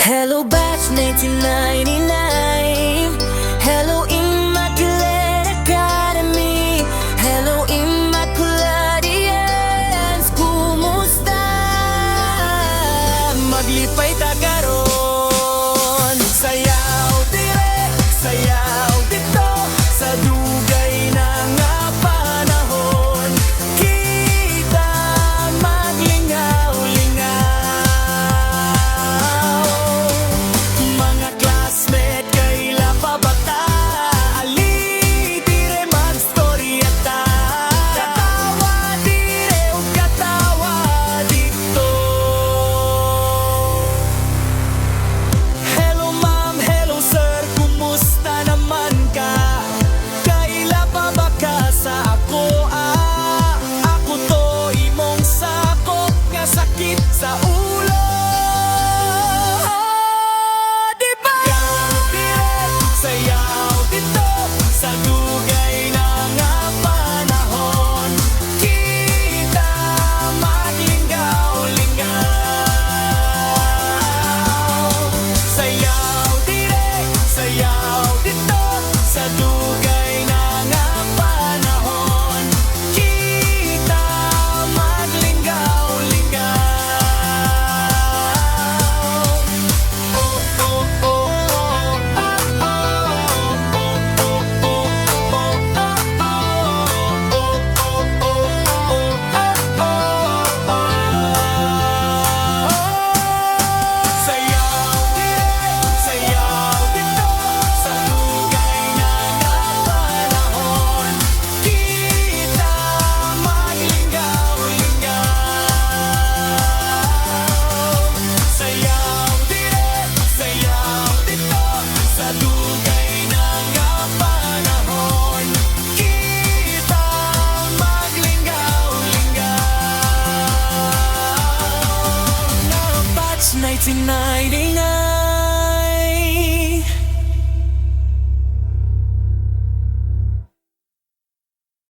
Hello batch 1999. Hello Immaculate Academy. Hello Immaculadians. Kumusta? Maglipay ta karon. Sayaw dire, sayaw dito, sa dugay na nga panahon. Kita maglingaw-lingaw. Mga classmate, kaila pa bata, ali dire magstorya ta. Katawa dire o katawa dito. Hello ma'am, hello sir, kumusta naman ka? Kaila pa ba ka sa ako? Ako to imong sakop nga sakit sa ulo. Diba? Sayaw dito, sa dugay na nga panahon. Kita maglingaw-lingaw. Sayaw dire, sayaw dito, sa dugay na nga panahon. Kita maglingaw-lingaw. Sayaw dire, sayaw dito, sa dugay na nga panahon. Kita maglingaw-lingaw. Sayaw dire, sayaw dito, sa dugay na nga panahon. Kita maglingaw-lingaw. Batch 1999.